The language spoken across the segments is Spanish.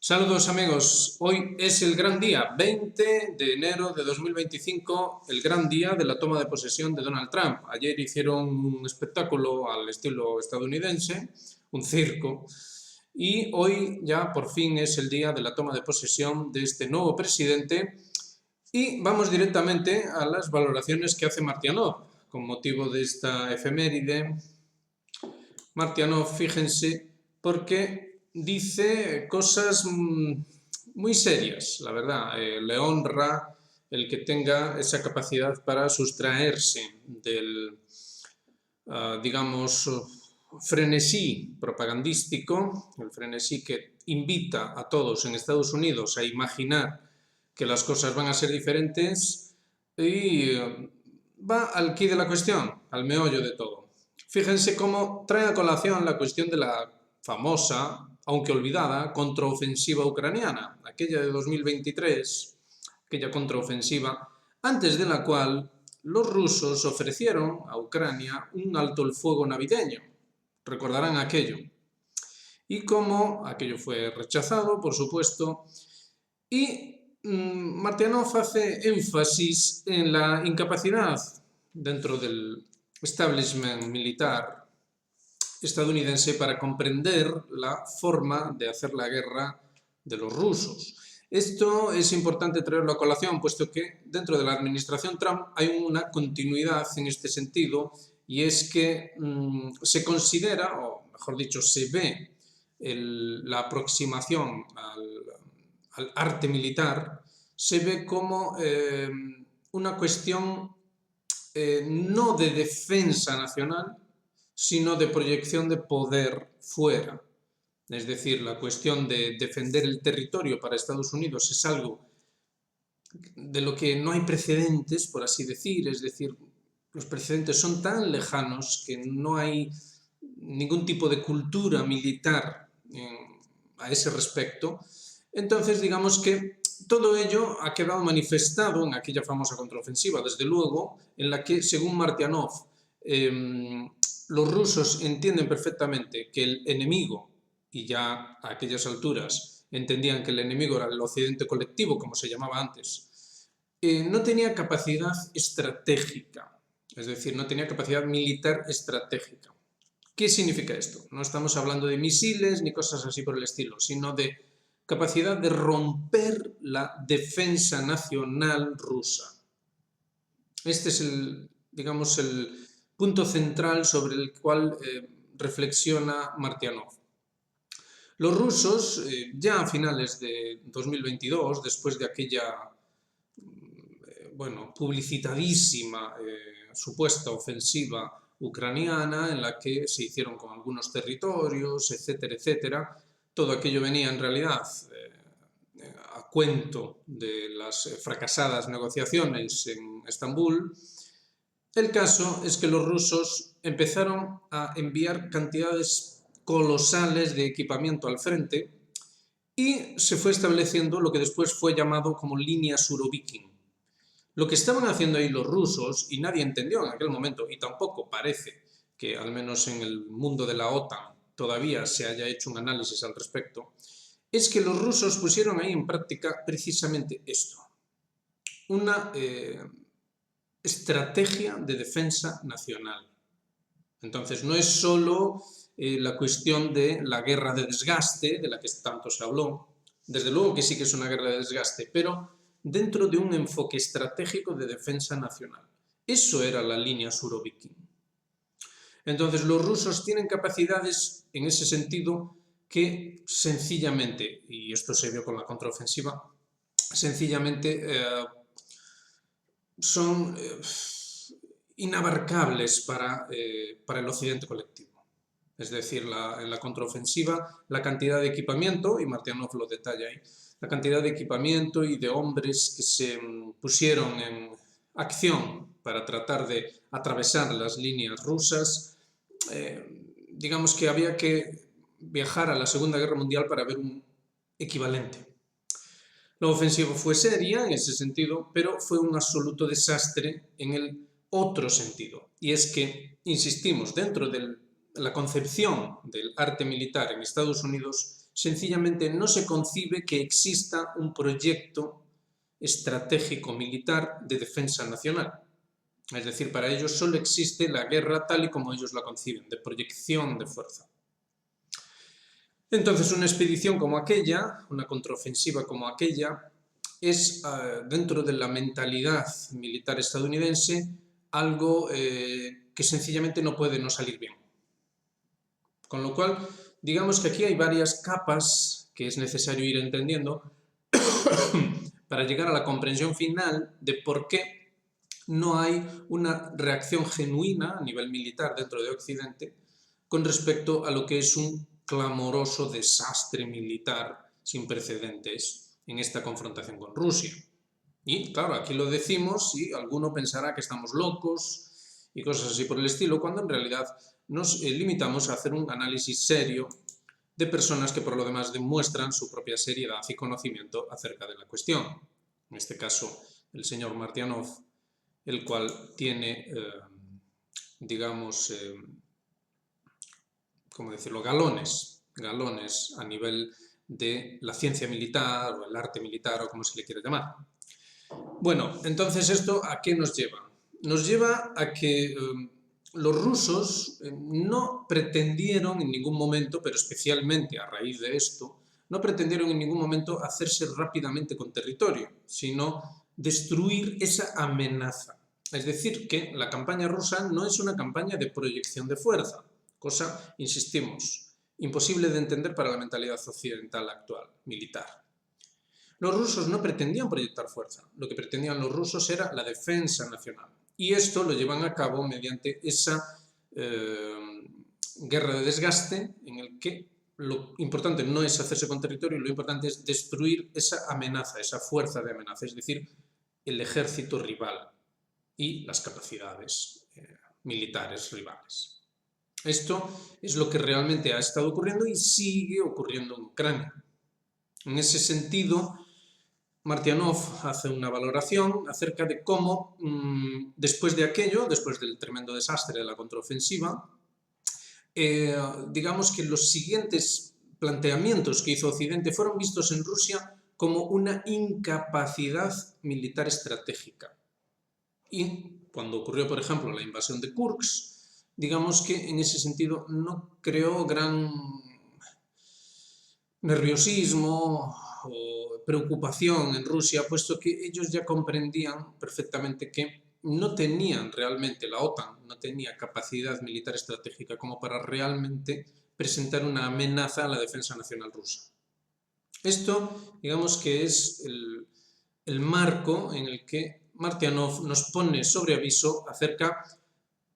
Saludos amigos, hoy es el gran día, 20 de enero de 2025, el gran día de la toma de posesión de Donald Trump. Ayer hicieron un espectáculo al estilo estadounidense, un circo, y hoy ya por fin es el día de la toma de posesión de este nuevo presidente y vamos directamente a las valoraciones que hace Martianov con motivo de esta efeméride. Martianov, fíjense, porque dice cosas muy serias, la verdad. Le honra el que tenga esa capacidad para sustraerse del, digamos, frenesí propagandístico, el frenesí que invita a todos en Estados Unidos a imaginar que las cosas van a ser diferentes y va al quid de la cuestión, al meollo de todo. Fíjense cómo trae a colación la cuestión de la famosa, aunque olvidada, contraofensiva ucraniana, aquella de 2023, aquella contraofensiva, antes de la cual los rusos ofrecieron a Ucrania un alto el fuego navideño. Recordarán aquello. Y cómo aquello fue rechazado, por supuesto, y Martianov hace énfasis en la incapacidad dentro del establishment militar estadounidense para comprender la forma de hacer la guerra de los rusos. Esto es importante traerlo a colación, puesto que dentro de la administración Trump hay una continuidad en este sentido, y es que se considera, o mejor dicho, se ve la aproximación al arte militar, se ve como una cuestión no de defensa nacional, sino de proyección de poder fuera. Es decir, la cuestión de defender el territorio para Estados Unidos es algo de lo que no hay precedentes, por así decir, es decir, los precedentes son tan lejanos que no hay ningún tipo de cultura militar a ese respecto. Entonces, digamos que todo ello ha quedado manifestado en aquella famosa contraofensiva, desde luego, en la que, según Martianov, los rusos entienden perfectamente que el enemigo, y ya a aquellas alturas entendían que el enemigo era el occidente colectivo, como se llamaba antes, no tenía capacidad estratégica, es decir, no tenía capacidad militar estratégica. ¿Qué significa esto? No estamos hablando de misiles ni cosas así por el estilo, sino de capacidad de romper la defensa nacional rusa. Este es digamos, el punto central sobre el cual reflexiona Martianov. Los rusos, ya a finales de 2022, después de aquella publicitadísima supuesta ofensiva ucraniana en la que se hicieron con algunos territorios, etcétera, etcétera, todo aquello venía en realidad a cuento de las fracasadas negociaciones en Estambul. El caso es que los rusos empezaron a enviar cantidades colosales de equipamiento al frente y se fue estableciendo lo que después fue llamado como línea Surovikin. Lo que estaban haciendo ahí los rusos, y nadie entendió en aquel momento, y tampoco parece que al menos en el mundo de la OTAN todavía se haya hecho un análisis al respecto, es que los rusos pusieron ahí en práctica precisamente esto, una estrategia de defensa nacional. Entonces no es solo la cuestión de la guerra de desgaste, de la que tanto se habló, desde luego que sí que es una guerra de desgaste, pero dentro de un enfoque estratégico de defensa nacional. Eso era la línea Surovikin. Entonces los rusos tienen capacidades en ese sentido que sencillamente, y esto se vio con la contraofensiva, sencillamente son inabarcables para el occidente colectivo. Es decir, en la contraofensiva, la cantidad de equipamiento, y Martianov lo detalla ahí, la cantidad de equipamiento y de hombres que se pusieron en acción para tratar de atravesar las líneas rusas, digamos que había que viajar a la Segunda Guerra Mundial para ver un equivalente. La ofensiva fue seria en ese sentido, pero fue un absoluto desastre en el otro sentido. Y es que, insistimos, dentro de la concepción del arte militar en Estados Unidos, sencillamente no se concibe que exista un proyecto estratégico militar de defensa nacional. Es decir, para ellos solo existe la guerra tal y como ellos la conciben, de proyección de fuerza. Entonces, una expedición como aquella, una contraofensiva como aquella, es, dentro de la mentalidad militar estadounidense, algo que sencillamente no puede no salir bien. Con lo cual, digamos que aquí hay varias capas que es necesario ir entendiendo para llegar a la comprensión final de por qué no hay una reacción genuina a nivel militar dentro de Occidente con respecto a lo que es un clamoroso desastre militar sin precedentes en esta confrontación con Rusia. Y claro, aquí lo decimos y alguno pensará que estamos locos y cosas así por el estilo, cuando en realidad nos limitamos a hacer un análisis serio de personas que por lo demás demuestran su propia seriedad y conocimiento acerca de la cuestión. En este caso, el señor Martyanov, el cual tiene, digamos, ¿cómo decirlo?, galones a nivel de la ciencia militar o el arte militar o como se le quiere llamar. Bueno, entonces ¿esto a qué nos lleva? Nos lleva a que los rusos no pretendieron en ningún momento, pero especialmente a raíz de esto, no pretendieron en ningún momento hacerse rápidamente con territorio, sino destruir esa amenaza. Es decir, que la campaña rusa no es una campaña de proyección de fuerza, cosa, insistimos, imposible de entender para la mentalidad occidental actual, militar. Los rusos no pretendían proyectar fuerza, lo que pretendían los rusos era la defensa nacional. Y esto lo llevan a cabo mediante esa guerra de desgaste en el que lo importante no es hacerse con territorio, lo importante es destruir esa amenaza, esa fuerza de amenaza, es decir, el ejército rival y las capacidades militares rivales. Esto es lo que realmente ha estado ocurriendo y sigue ocurriendo en Ucrania. En ese sentido, Martyanov hace una valoración acerca de cómo, después de aquello, después del tremendo desastre de la contraofensiva, digamos que los siguientes planteamientos que hizo Occidente fueron vistos en Rusia como una incapacidad militar estratégica. Y cuando ocurrió, por ejemplo, la invasión de Kursk, digamos que en ese sentido no creó gran nerviosismo o preocupación en Rusia, puesto que ellos ya comprendían perfectamente que no tenían realmente, la OTAN no tenía capacidad militar estratégica como para realmente presentar una amenaza a la defensa nacional rusa. Esto, digamos que es el marco en el que Martyanov nos pone sobre aviso acerca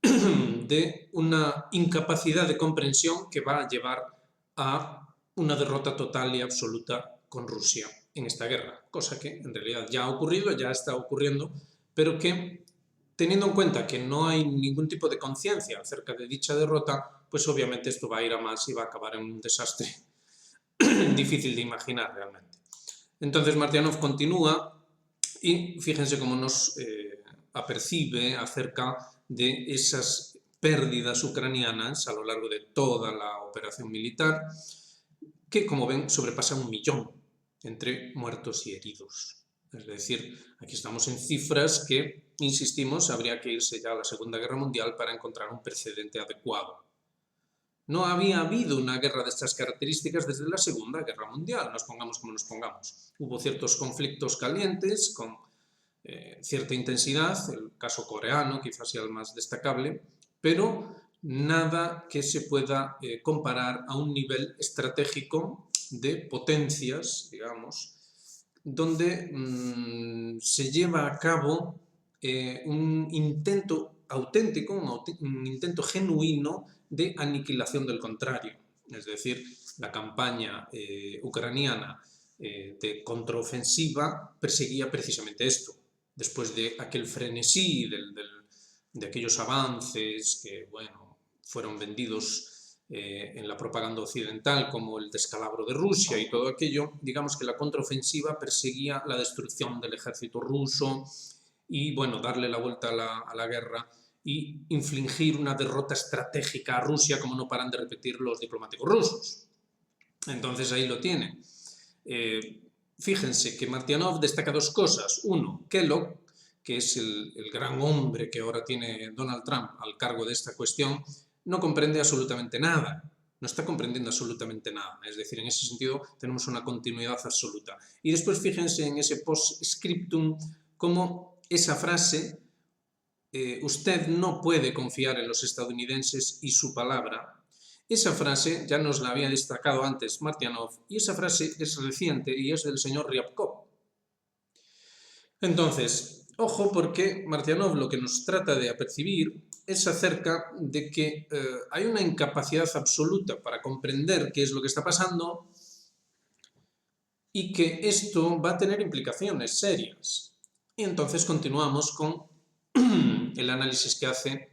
de una incapacidad de comprensión que va a llevar a una derrota total y absoluta con Rusia en esta guerra, cosa que en realidad ya ha ocurrido, ya está ocurriendo, pero que, teniendo en cuenta que no hay ningún tipo de conciencia acerca de dicha derrota, pues obviamente esto va a ir a más y va a acabar en un desastre difícil de imaginar realmente. Entonces Martyanov continúa y fíjense cómo nos apercibe acerca de esas pérdidas ucranianas a lo largo de toda la operación militar, que, como ven, sobrepasa 1 millón entre muertos y heridos. Es decir, aquí estamos en cifras que, insistimos, habría que irse ya a la Segunda Guerra Mundial para encontrar un precedente adecuado. No había habido una guerra de estas características desde la Segunda Guerra Mundial, nos pongamos como nos pongamos. Hubo ciertos conflictos calientes con cierta intensidad, el caso coreano quizás sea el más destacable, pero nada que se pueda comparar a un nivel estratégico de potencias, digamos, donde se lleva a cabo un intento auténtico, un intento genuino de aniquilación del contrario. Es decir, la campaña ucraniana de contraofensiva perseguía precisamente esto. Después de aquel frenesí, de aquellos avances que, bueno, fueron vendidos en la propaganda occidental como el descalabro de Rusia y todo aquello, digamos que la contraofensiva perseguía la destrucción del ejército ruso y, bueno, darle la vuelta a la guerra y infligir una derrota estratégica a Rusia, como no paran de repetir los diplomáticos rusos. Entonces ahí lo tienen. Fíjense que Martyanov destaca dos cosas. Uno, Kellogg, que es el gran hombre que ahora tiene Donald Trump al cargo de esta cuestión, no comprende absolutamente nada. No está comprendiendo absolutamente nada. Es decir, en ese sentido tenemos una continuidad absoluta. Y después fíjense en ese post-scriptum cómo esa frase, usted no puede confiar en los estadounidenses y su palabra. Esa frase ya nos la había destacado antes Martyanov y esa frase es reciente y es del señor Ryabkov. Entonces, ojo porque Martyanov lo que nos trata de apercibir es acerca de que hay una incapacidad absoluta para comprender qué es lo que está pasando y que esto va a tener implicaciones serias. Y entonces continuamos con el análisis que hace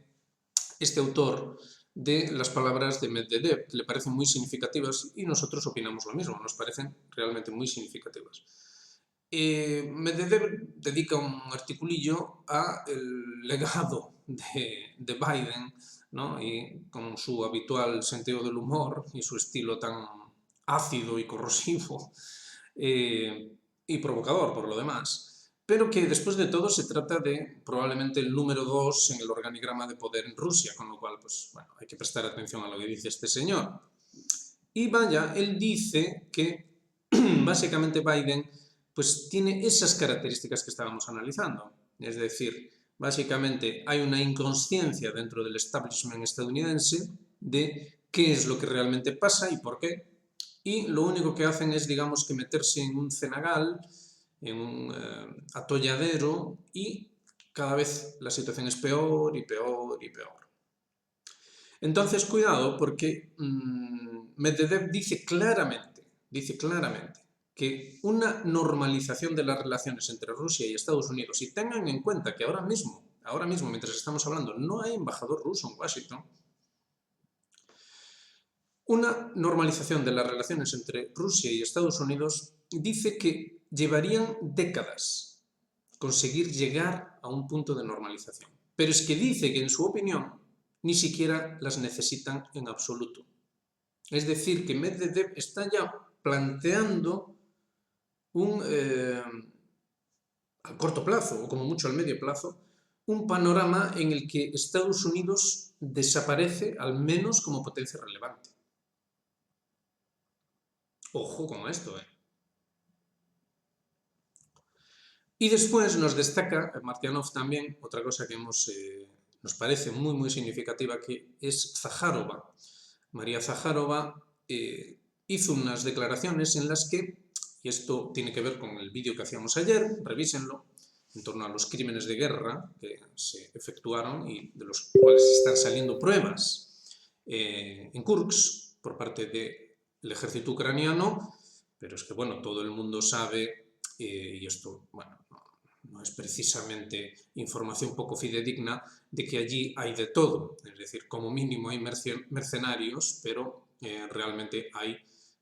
este autor de las palabras de Medvedev, que le parecen muy significativas y nosotros opinamos lo mismo, nos parecen realmente muy significativas. Medvedev dedica un articulillo al legado de Biden, ¿no? Y con su habitual sentido del humor y su estilo tan ácido y corrosivo y provocador por lo demás, pero que después de todo se trata de probablemente el número 2 en el organigrama de poder en Rusia, con lo cual, pues bueno, hay que prestar atención a lo que dice este señor. Y vaya, él dice que básicamente Biden pues tiene esas características que estábamos analizando. Es decir, básicamente hay una inconsciencia dentro del establishment estadounidense de qué es lo que realmente pasa y por qué. Y lo único que hacen es, digamos, que meterse en un cenagal, en un atolladero y cada vez la situación es peor y peor y peor. Entonces, cuidado, porque Medvedev dice claramente que una normalización de las relaciones entre Rusia y Estados Unidos, y tengan en cuenta que ahora mismo, mientras estamos hablando, no hay embajador ruso en Washington, una normalización de las relaciones entre Rusia y Estados Unidos dice que llevarían décadas conseguir llegar a un punto de normalización. Pero es que dice que, en su opinión, ni siquiera las necesitan en absoluto. Es decir, que Medvedev está ya planteando a corto plazo, o como mucho al medio plazo, un panorama en el que Estados Unidos desaparece, al menos como potencia relevante. Ojo con esto, Y después nos destaca Martyanov también otra cosa que nos parece muy, muy significativa, que es Zaharova. María Zaharova hizo unas declaraciones en las que, y esto tiene que ver con el vídeo que hacíamos ayer, revísenlo, en torno a los crímenes de guerra que se efectuaron y de los cuales están saliendo pruebas en Kursk por parte del ejército ucraniano, pero es que, bueno, todo el mundo sabe, y esto, bueno, no es precisamente información poco fidedigna, de que allí hay de todo. Es decir, como mínimo hay mercenarios, pero realmente hay,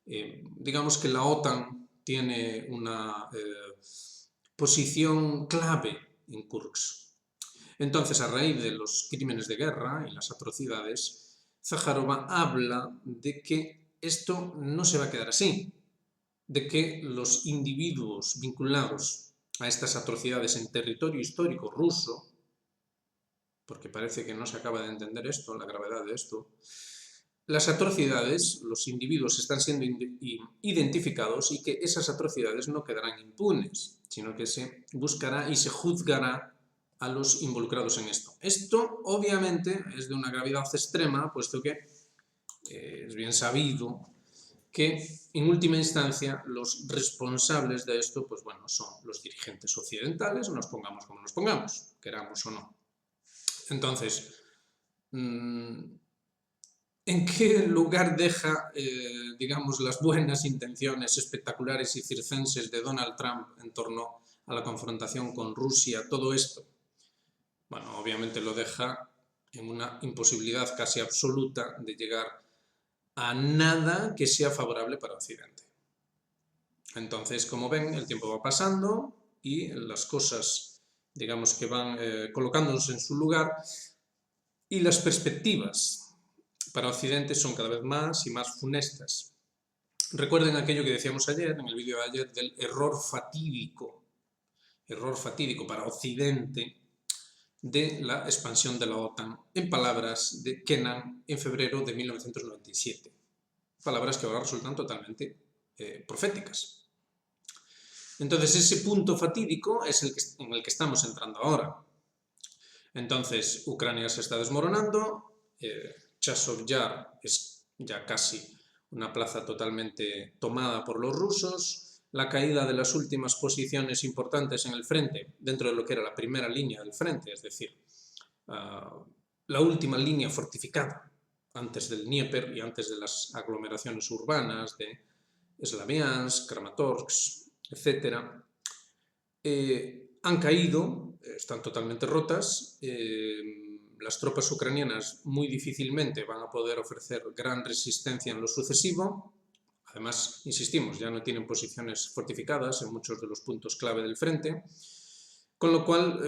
digamos que la OTAN tiene una posición clave en Kursk. Entonces, a raíz de los crímenes de guerra y las atrocidades, Zaharova habla de que esto no se va a quedar así, de que los individuos vinculados a estas atrocidades en territorio histórico ruso, porque parece que no se acaba de entender esto, la gravedad de esto, las atrocidades, los individuos están siendo identificados y que esas atrocidades no quedarán impunes, sino que se buscará y se juzgará a los involucrados en esto. Esto, obviamente, es de una gravedad extrema, puesto que es bien sabido que, en última instancia, los responsables de esto, pues bueno, son los dirigentes occidentales, nos pongamos como nos pongamos, queramos o no. Entonces, ¿en qué lugar deja, digamos, las buenas intenciones espectaculares y circenses de Donald Trump en torno a la confrontación con Rusia, todo esto? Bueno, obviamente lo deja en una imposibilidad casi absoluta de llegar a nada que sea favorable para Occidente. Entonces, como ven, el tiempo va pasando y las cosas, digamos, que van colocándose en su lugar y las perspectivas para Occidente son cada vez más y más funestas. Recuerden aquello que decíamos ayer, en el vídeo de ayer, del error fatídico para Occidente de la expansión de la OTAN, en palabras de Kennan en febrero de 1997. Palabras que ahora resultan totalmente proféticas. Entonces, ese punto fatídico es en el que estamos entrando ahora. Entonces, Ucrania se está desmoronando, Chasiv Yar es ya casi una plaza totalmente tomada por los rusos, la caída de las últimas posiciones importantes en el frente, dentro de lo que era la primera línea del frente, es decir, la última línea fortificada antes del Dnieper y antes de las aglomeraciones urbanas de Slaviansk, Kramatorsk, etc., han caído, están totalmente rotas. Las tropas ucranianas muy difícilmente van a poder ofrecer gran resistencia en lo sucesivo. Además, insistimos, ya no tienen posiciones fortificadas en muchos de los puntos clave del frente, con lo cual,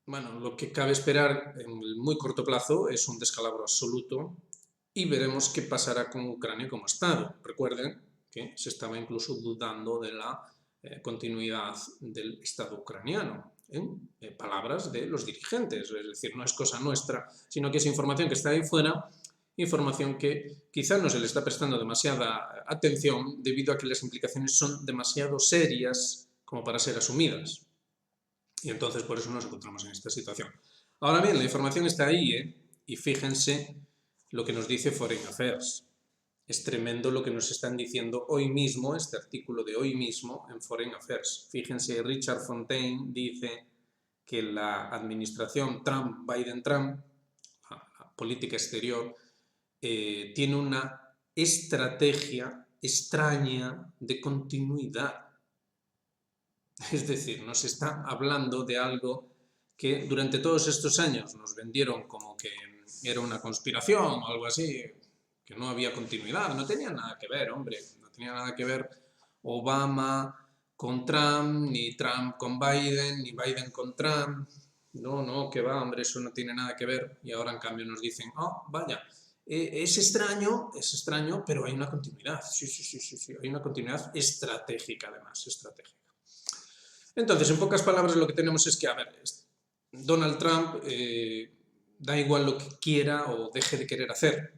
bueno, lo que cabe esperar en el muy corto plazo es un descalabro absoluto y veremos qué pasará con Ucrania como Estado. Recuerden que se estaba incluso dudando de la continuidad del Estado ucraniano, en palabras de los dirigentes, es decir, no es cosa nuestra, sino que es información que está ahí fuera, información que quizá no se le está prestando demasiada atención debido a que las implicaciones son demasiado serias como para ser asumidas. Y entonces por eso nos encontramos en esta situación. Ahora bien, la información está ahí, y fíjense lo que nos dice Foreign Affairs. Es tremendo lo que nos están diciendo hoy mismo, este artículo de hoy mismo en Foreign Affairs. Fíjense, Richard Fontaine dice que la administración Biden-Trump, la política exterior, tiene una estrategia extraña de continuidad. Es decir, nos está hablando de algo que durante todos estos años nos vendieron como que era una conspiración o algo así, que no había continuidad, no tenía nada que ver, hombre, no tenía nada que ver Obama con Trump, ni Trump con Biden, ni Biden con Trump. No, que va, hombre, eso no tiene nada que ver. Y ahora en cambio nos dicen, oh, vaya, es extraño, pero hay una continuidad. Sí, hay una continuidad estratégica además, estratégica. Entonces, en pocas palabras, lo que tenemos es que, a ver, Donald Trump da igual lo que quiera o deje de querer hacer,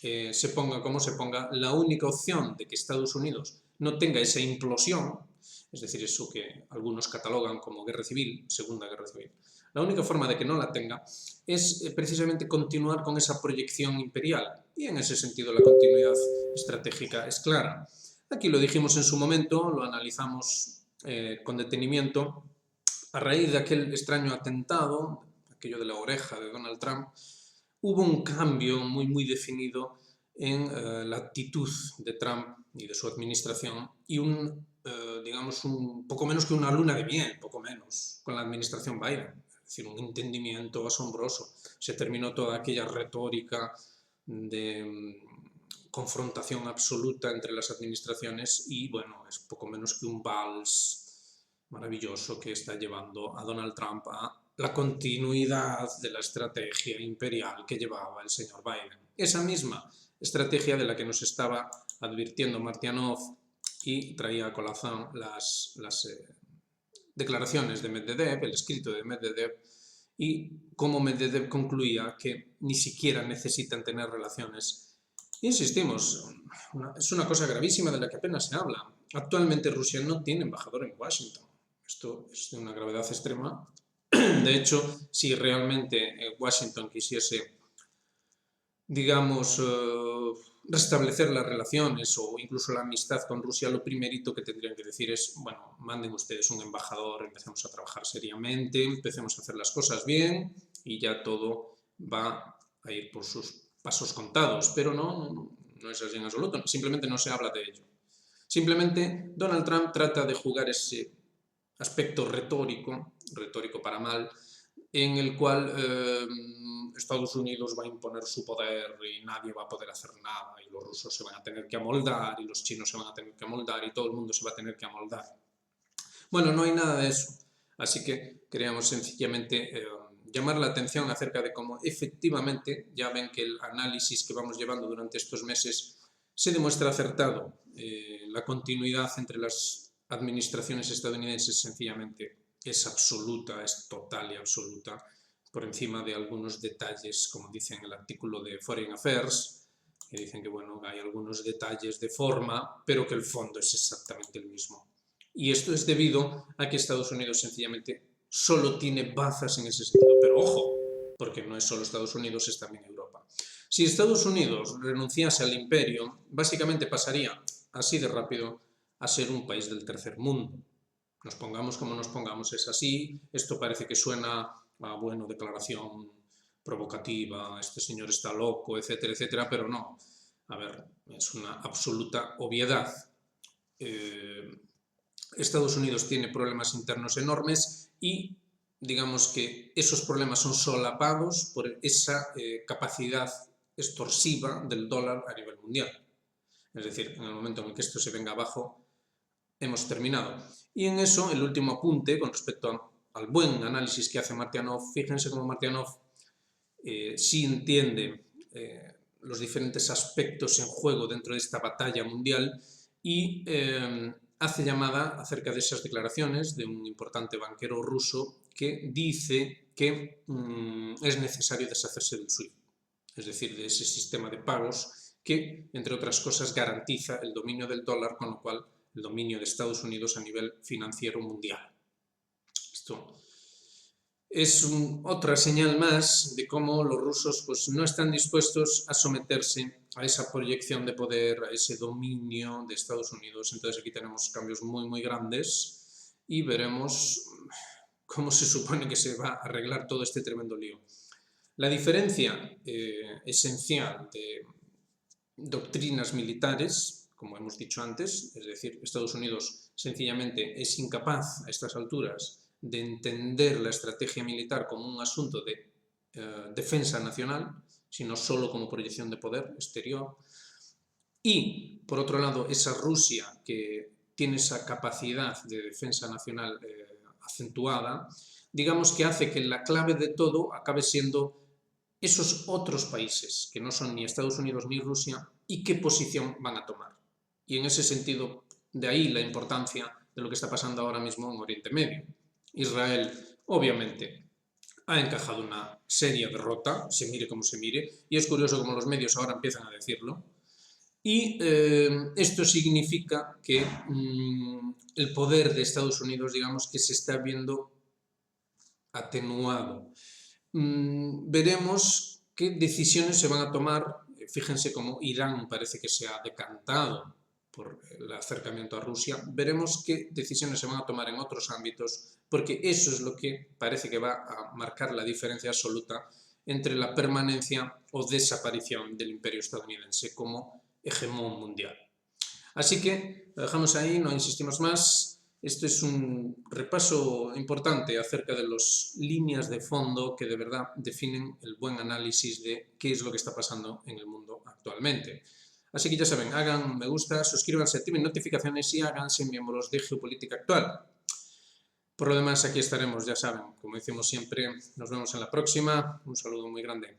se ponga como se ponga, la única opción de que Estados Unidos no tenga esa implosión, es decir, eso que algunos catalogan como guerra civil, segunda guerra civil, la única forma de que no la tenga es precisamente continuar con esa proyección imperial, y en ese sentido la continuidad estratégica es clara. Aquí lo dijimos en su momento, lo analizamos con detenimiento. A raíz de aquel extraño atentado, aquello de la oreja de Donald Trump, hubo un cambio muy definido en la actitud de Trump y de su administración y digamos, un poco menos que una luna de miel, poco menos, con la administración Biden. Es decir, un entendimiento asombroso. Se terminó toda aquella retórica de confrontación absoluta entre las administraciones y, bueno, es poco menos que un vals maravilloso que está llevando a Donald Trump a la continuidad de la estrategia imperial que llevaba el señor Biden. Esa misma estrategia de la que nos estaba advirtiendo Martyanov y traía a colación las declaraciones de Medvedev, el escrito de Medvedev, y cómo Medvedev concluía que ni siquiera necesitan tener relaciones. Insistimos, es una cosa gravísima de la que apenas se habla. Actualmente Rusia no tiene embajador en Washington. Esto es de una gravedad extrema. De hecho, si realmente Washington quisiese, digamos, restablecer las relaciones o incluso la amistad con Rusia, lo primerito que tendrían que decir es, bueno, manden ustedes un embajador, empecemos a trabajar seriamente, empecemos a hacer las cosas bien y ya todo va a ir por sus pasos contados. Pero no es así en absoluto, simplemente no se habla de ello. Simplemente Donald Trump trata de jugar ese aspecto retórico para mal, en el cual Estados Unidos va a imponer su poder y nadie va a poder hacer nada y los rusos se van a tener que amoldar y los chinos se van a tener que amoldar y todo el mundo se va a tener que amoldar. Bueno, no hay nada de eso, así que queríamos sencillamente llamar la atención acerca de cómo efectivamente, ya ven que el análisis que vamos llevando durante estos meses se demuestra acertado. La continuidad entre las administraciones estadounidenses sencillamente es absoluta, es total y absoluta, por encima de algunos detalles, como dice en el artículo de Foreign Affairs, que dicen que bueno, hay algunos detalles de forma, pero que el fondo es exactamente el mismo. Y esto es debido a que Estados Unidos sencillamente solo tiene bazas en ese sentido. Pero ojo, porque no es solo Estados Unidos, es también Europa. Si Estados Unidos renunciase al imperio, básicamente pasaría así de rápido a ser un país del tercer mundo. Nos pongamos como nos pongamos, es así. Esto parece que suena a, bueno, declaración provocativa, este señor está loco, etcétera, etcétera, pero no. A ver, es una absoluta obviedad. Estados Unidos tiene problemas internos enormes y digamos que esos problemas son solapados por esa capacidad extorsiva del dólar a nivel mundial. Es decir, en el momento en el que esto se venga abajo, hemos terminado. Y en eso, el último apunte con respecto al buen análisis que hace Martianov, fíjense cómo Martianov sí entiende los diferentes aspectos en juego dentro de esta batalla mundial y hace llamada acerca de esas declaraciones de un importante banquero ruso que dice que es necesario deshacerse del SWIFT, es decir, de ese sistema de pagos que, entre otras cosas, garantiza el dominio del dólar, con lo cual el dominio de Estados Unidos a nivel financiero mundial. Esto es otra señal más de cómo los rusos pues, no están dispuestos a someterse a esa proyección de poder, a ese dominio de Estados Unidos. Entonces aquí tenemos cambios muy, muy grandes y veremos cómo se supone que se va a arreglar todo este tremendo lío. La diferencia esencial de doctrinas militares, como hemos dicho antes, es decir, Estados Unidos sencillamente es incapaz a estas alturas de entender la estrategia militar como un asunto de defensa nacional, sino solo como proyección de poder exterior. Y, por otro lado, esa Rusia que tiene esa capacidad de defensa nacional acentuada, digamos que hace que la clave de todo acabe siendo esos otros países, que no son ni Estados Unidos ni Rusia, y qué posición van a tomar. Y en ese sentido, de ahí la importancia de lo que está pasando ahora mismo en Oriente Medio. Israel, obviamente, ha encajado una seria derrota, se mire como se mire, y es curioso como los medios ahora empiezan a decirlo. Y esto significa que el poder de Estados Unidos, digamos, que se está viendo atenuado. Veremos qué decisiones se van a tomar. Fíjense cómo Irán parece que se ha decantado por el acercamiento a Rusia. Veremos qué decisiones se van a tomar en otros ámbitos, porque eso es lo que parece que va a marcar la diferencia absoluta entre la permanencia o desaparición del imperio estadounidense como hegemón mundial. Así que lo dejamos ahí, no insistimos más. Esto es un repaso importante acerca de las líneas de fondo que de verdad definen el buen análisis de qué es lo que está pasando en el mundo actualmente. Así que ya saben, hagan me gusta, suscríbanse, activen notificaciones y háganse miembros de Geopolítica Actual. Por lo demás, aquí estaremos, ya saben, como decimos siempre, nos vemos en la próxima. Un saludo muy grande.